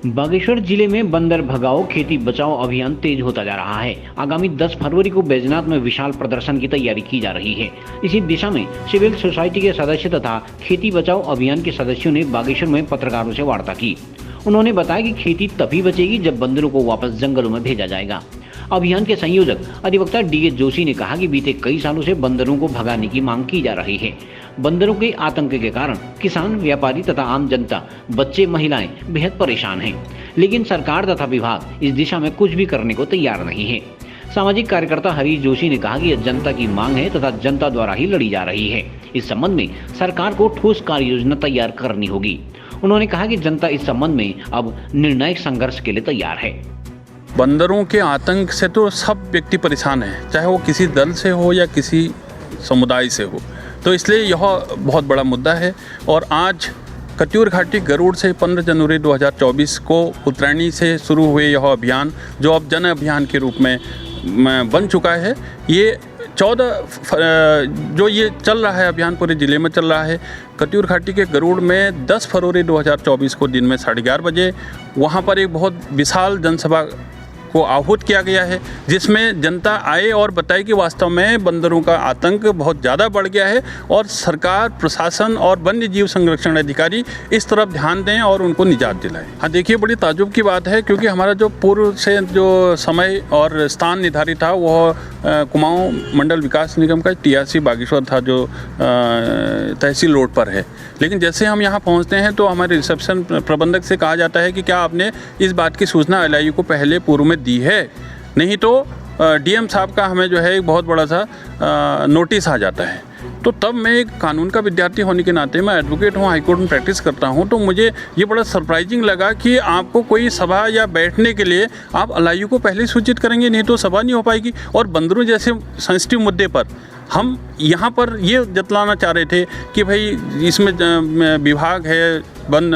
बागेश्वर जिले में बंदर भगाओ खेती बचाओ अभियान तेज होता जा रहा है। आगामी 10 फरवरी को बैजनाथ में विशाल प्रदर्शन की तैयारी की जा रही है। इसी दिशा में सिविल सोसाइटी के सदस्य तथा खेती बचाओ अभियान के सदस्यों ने बागेश्वर में पत्रकारों से वार्ता की। उन्होंने बताया कि खेती तभी बचेगी जब बंदरों को वापस जंगलों में भेजा जाएगा। अभियान के संयोजक अधिवक्ता डी जोशी ने कहा कि बीते कई सालों से बंदरों को भगाने की मांग की जा रही है। बंदरों के आतंक के कारण किसान, व्यापारी तथा आम जनता, बच्चे, महिलाएं बेहद परेशान हैं, लेकिन सरकार तथा विभाग इस दिशा में कुछ भी करने को तैयार नहीं है। सामाजिक कार्यकर्ता हरीश जोशी ने कहा कि यह जनता की मांग है तथा जनता द्वारा ही लड़ी जा रही है। इस संबंध में सरकार को ठोस कार्य योजना तैयार करनी होगी। उन्होंने कहा कि जनता इस संबंध में अब निर्णायक संघर्ष के लिए तैयार है। बंदरों के आतंक से तो सब व्यक्ति परेशान हैं, चाहे वो किसी दल से हो या किसी समुदाय से हो, तो इसलिए यह बहुत बड़ा मुद्दा है। और आज कत्यूर घाटी गरुड़ से 15 जनवरी 2024 को उत्तरायणी से शुरू हुए यह अभियान, जो अब जन अभियान के रूप में बन चुका है, ये 14 जो ये चल रहा है अभियान पूरे ज़िले में चल रहा है। कत्यूर घाटी के गरुड़ में 10 फरवरी 2024 को दिन में 11:30 बजे वहाँ पर एक बहुत विशाल जनसभा को आहूत किया गया है, जिसमें जनता आए और बताए कि वास्तव में बंदरों का आतंक बहुत ज़्यादा बढ़ गया है और सरकार, प्रशासन और वन्य जीव संरक्षण अधिकारी इस तरफ ध्यान दें और उनको निजात दिलाएं। हाँ, देखिए, बड़ी ताज्जुब की बात है, क्योंकि हमारा जो पूर्व से जो समय और स्थान निर्धारित था वह कुमाऊं मंडल विकास निगम का TRC बागेश्वर था, जो तहसील रोड पर है। लेकिन जैसे हम यहाँ पहुँचते हैं तो हमारे रिसेप्शन प्रबंधक से कहा जाता है कि क्या आपने इस बात की सूचना LIU को पहले पूर्व में दी है, नहीं तो DM साहब का हमें जो है एक बहुत बड़ा सा नोटिस आ जाता है। तो तब मैं एक कानून का विद्यार्थी होने के नाते, मैं एडवोकेट हूँ, हाईकोर्ट में प्रैक्टिस करता हूँ, तो मुझे ये बड़ा सरप्राइजिंग लगा कि आपको कोई सभा या बैठने के लिए आप LIU को पहले सूचित करेंगे, नहीं तो सभा नहीं हो पाएगी। और बंदरों जैसे सेंसिटिव मुद्दे पर हम यहाँ पर ये जतलाना चाह रहे थे कि भाई इसमें विभाग है, वन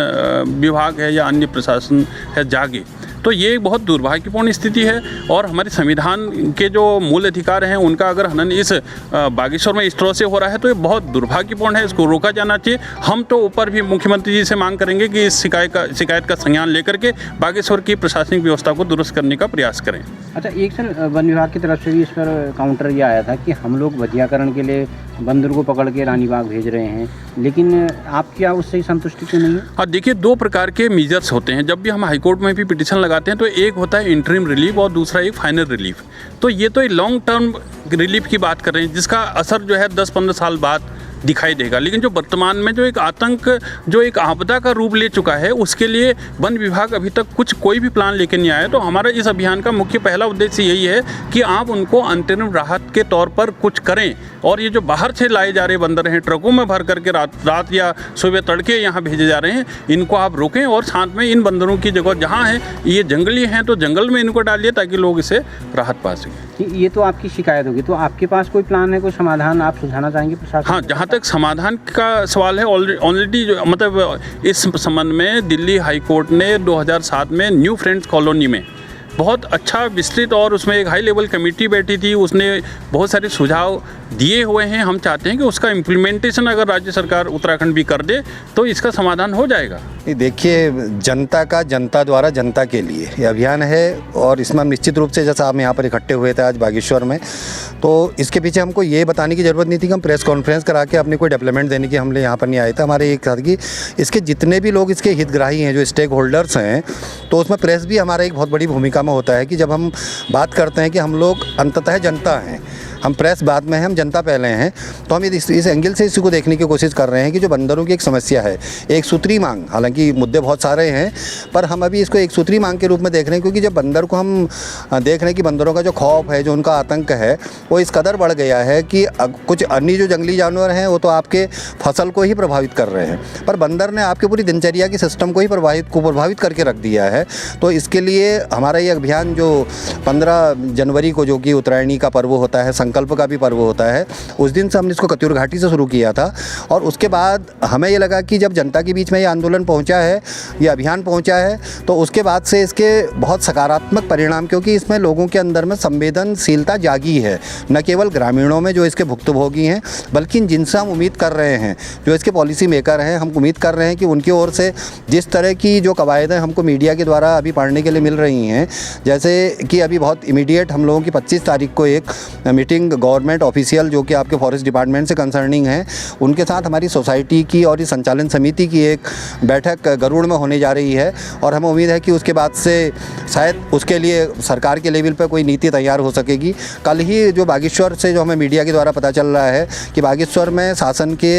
विभाग है या अन्य प्रशासन है, जागे। तो ये एक बहुत दुर्भाग्यपूर्ण स्थिति है और हमारे संविधान के जो मूल अधिकार हैं उनका अगर हनन इस बागेश्वर में इस तरह से हो रहा है तो ये बहुत दुर्भाग्यपूर्ण है। इसको रोका जाना चाहिए। हम तो ऊपर भी मुख्यमंत्री जी से मांग करेंगे कि इस शिकायत का संज्ञान लेकर के बागेश्वर की प्रशासनिक व्यवस्था को दुरुस्त करने का प्रयास करें। अच्छा, एक सर, वन विभाग की तरफ से भी इस पर काउंटर ये आया था कि हम लोग वधियाकरण के लिए बंदर को पकड़ के रानीबाग भेज रहे हैं, लेकिन आप क्या उससे संतुष्टि क्यों नहीं है? हाँ, देखिए, 2 प्रकार के मेजर्स होते हैं। जब भी हम हाईकोर्ट में भी पिटीशन लगाते हैं तो एक होता है इंटरिम रिलीफ और दूसरा एक फाइनल रिलीफ। तो ये तो एक लॉन्ग टर्म रिलीफ की बात कर रहे हैं, जिसका असर जो है 10-15 साल बाद दिखाई देगा। लेकिन जो वर्तमान में जो एक आतंक, जो एक आपदा का रूप ले चुका है, उसके लिए वन विभाग अभी तक कोई भी प्लान लेकर नहीं आया। तो हमारा इस अभियान का मुख्य पहला उद्देश्य यही है कि आप उनको अंतरिम राहत के तौर पर कुछ करें। और ये जो बाहर से लाए जा रहे बंदर हैं, ट्रकों में भर करके रात या सुबह तड़के यहाँ भेजे जा रहे हैं, इनको आप रोकें। और साथ में इन बंदरों की जगह जहाँ है ये जंगली हैं तो जंगल में इनको डालिए ताकि लोग इसे राहत पा सकें। ये तो आपकी शिकायत होगी, तो आपके पास कोई प्लान है, कोई समाधान आप सुझाना चाहेंगे प्रशासन? हाँ, जहाँ तक समाधान का सवाल है, ऑलरेडी मतलब इस संबंध में दिल्ली हाई कोर्ट ने 2007 में न्यू फ्रेंड्स कॉलोनी में बहुत अच्छा विस्तृत और उसमें एक हाई लेवल कमेटी बैठी थी, उसने बहुत सारे सुझाव दिए हुए हैं। हम चाहते हैं कि उसका इम्प्लीमेंटेशन अगर राज्य सरकार उत्तराखंड भी कर दे तो इसका समाधान हो जाएगा। देखिए, जनता का जनता द्वारा जनता के लिए ये अभियान है और इसमें हम निश्चित रूप से, जैसा आप यहाँ पर इकट्ठे हुए थे आज बागेश्वर में, तो इसके पीछे हमको ये बताने की ज़रूरत नहीं थी कि हम प्रेस कॉन्फ्रेंस करा के अपनी कोई डेवलपमेंट देने की हमने यहाँ पर नहीं आए थे। हमारे एक था कि इसके जितने भी लोग इसके हितग्राही हैं, जो स्टेक होल्डर्स हैं, तो उसमें प्रेस भी हमारा एक बहुत बड़ी भूमिका में होता है कि जब हम बात करते हैं कि हम लोग अंततः जनता हैं, हम प्रेस बाद में हैं, हम जनता पहले हैं, तो हम इस एंगल से इसी को देखने की कोशिश कर रहे हैं कि जो बंदरों की एक समस्या है, एक सूत्री मांग, हालांकि मुद्दे बहुत सारे हैं, पर हम अभी इसको एक सूत्री मांग के रूप में देख रहे हैं। क्योंकि जब बंदर को हम देख रहे हैं कि बंदरों का जो खौफ है, जो उनका आतंक है, वो इस कदर बढ़ गया है कि कुछ अन्य जो जंगली जानवर हैं वो तो आपके फसल को ही प्रभावित कर रहे हैं, पर बंदर ने आपकी पूरी दिनचर्या की सिस्टम को ही प्रभावित करके रख दिया है। तो इसके लिए हमारा ये अभियान जो 15 जनवरी को, जो कि उत्तरायणी का पर्व होता है, संकल्प का भी पर्व होता है। उस दिन से हमने इसको कत्यूर घाटी से शुरू किया था और उसके बाद हमें ये लगा कि जब जनता के बीच में ये आंदोलन पहुंचा है, ये अभियान पहुंचा है, तो उसके बाद से इसके बहुत सकारात्मक परिणाम, क्योंकि इसमें लोगों के अंदर में संवेदनशीलता जागी है, न केवल ग्रामीणों में जो इसके भुक्तभोगी हैं, बल्कि जिनसे हम उम्मीद कर रहे हैं, जो इसके पॉलिसी मेकर हैं, हम उम्मीद कर रहे हैं कि उनकी ओर से जिस तरह की जो कवायदें हमको मीडिया के द्वारा अभी पढ़ने के लिए मिल रही हैं, जैसे कि अभी बहुत इमीडिएट हम लोगों की 25 तारीख को एक मीटिंग गवर्नमेंट ऑफिशियल जो कि आपके फॉरेस्ट डिपार्टमेंट से कंसर्निंग है, उनके साथ हमारी सोसाइटी की और इस संचालन समिति की एक बैठक गरुड़ में होने जा रही है और हमें उम्मीद है कि उसके बाद से शायद उसके लिए सरकार के लेवल पर कोई नीति तैयार हो सकेगी। कल ही जो बागेश्वर से जो हमें मीडिया के द्वारा पता चल रहा है कि बागेश्वर में शासन के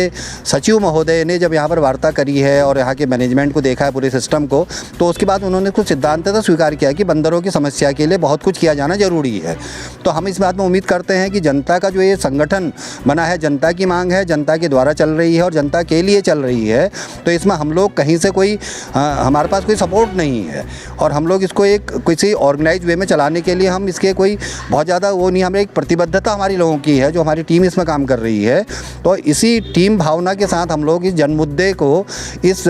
सचिव महोदय ने जब यहाँ पर वार्ता करी है और यहाँ के मैनेजमेंट को देखा है पूरे सिस्टम को, तो उसके बाद उन्होंने कुछ सिद्धांततः स्वीकार किया कि बंदरों की समस्या के लिए बहुत कुछ किया जाना जरूरी है। तो हम इस बात में उम्मीद करते हैं कि जनता का जो ये संगठन बना है, जनता की मांग है, जनता के द्वारा चल रही है और जनता के लिए चल रही है, तो इसमें हम लोग कहीं से कोई हमारे पास कोई सपोर्ट नहीं है और हम लोग इसको एक किसी ऑर्गेनाइज वे में चलाने के लिए हम इसके कोई बहुत ज़्यादा वो नहीं, हमें एक प्रतिबद्धता हमारी लोगों की है, जो हमारी टीम इसमें काम कर रही है। तो इसी टीम भावना के साथ हम लोग इस जनमुद्दे को इस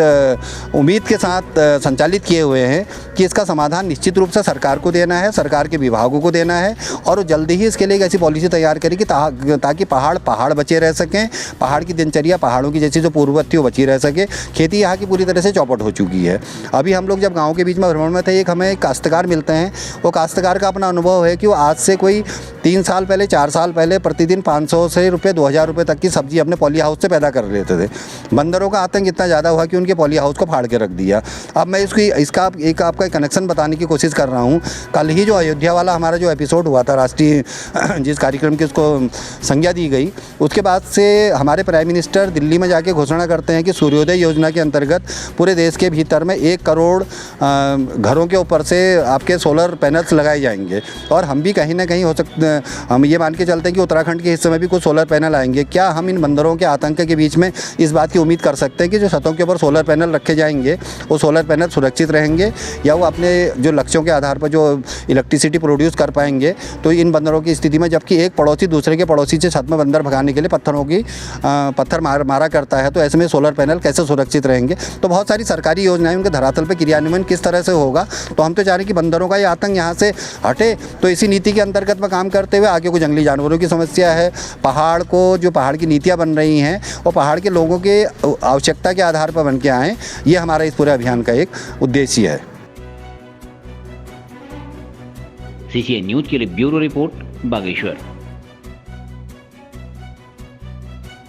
उम्मीद के साथ संचालित किए हुए हैं कि इसका समाधान निश्चित रूप से सरकार को देना है, सरकार के विभागों को देना है और जल्दी ही इसके लिए एक ऐसी पॉलिसी तैयार करेगी ताकि पहाड़ बचे रह सकें, पहाड़ की दिनचर्या पहाड़ों की जैसी जो पूर्ववत थी वो बची रह सके। खेती यहाँ की पूरी तरह से चौपट हो चुकी है। अभी हम लोग जब गाँव के बीच में भ्रमण में थे, एक हमें एक काश्तकार मिलते हैं, वो काश्तकार का अपना अनुभव है कि वो आज से कोई 3 साल पहले 4 साल पहले प्रतिदिन 500 से रुपये 2000 रुपये तक की सब्जी अपने पॉली हाउस से पैदा कर लेते थे। बंदरों का आतंक इतना ज़्यादा हुआ कि उनके पॉली हाउस को फाड़ के रख दिया। अब मैं इसका आपका कनेक्शन बताने की कोशिश कर रहा हूँ। कल ही जो अयोध्या वाला हमारा जो एपिसोड हुआ था, राष्ट्रीय जिस कार्यक्रम की उसको संज्ञा दी गई, उसके बाद से हमारे प्राइम मिनिस्टर दिल्ली में जाके घोषणा करते हैं कि सूर्योदय योजना के अंतर्गत पूरे देश के भीतर में 1 करोड़ घरों के ऊपर से आपके सोलर पैनल्स लगाए जाएंगे और हम भी कहीं ना कहीं हो सकते, हम ये मान के चलते हैं कि उत्तराखंड के हिस्से में भी कुछ सोलर पैनल आएंगे। क्या हम इन बंदरों के आतंक के बीच में इस बात की उम्मीद कर सकते हैं कि जो छतों के ऊपर सोलर पैनल रखे जाएंगे वो सोलर पैनल सुरक्षित रहेंगे या वो अपने जो लक्ष्यों के आधार पर जो इलेक्ट्रिसिटी प्रोड्यूस कर पाएंगे? तो इन बंदरों की स्थिति में जबकि एक पड़ोसी दूसरे के पड़ोसी से छत में बंदर भगाने के लिए पत्थर मारा करता है, तो ऐसे में सोलर पैनल कैसे सुरक्षित रहेंगे? तो बहुत सारी सरकारी योजनाएं, उनके धरातल पर क्रियान्वयन किस तरह से होगा? तो हम तो चाह रहे हैं कि बंदरों का ये आतंक यहाँ से हटे। तो इसी नीति के अंतर्गत में काम करते हुए आगे को जंगली जानवरों की समस्या है, पहाड़ को जो पहाड़ की नीतियाँ बन रही हैं वो पहाड़ के लोगों के आवश्यकता के आधार पर बन के आएँ, ये हमारा इस पूरे अभियान का एक उद्देश्य है। CCN न्यूज के लिए ब्यूरो रिपोर्ट, बागेश्वर।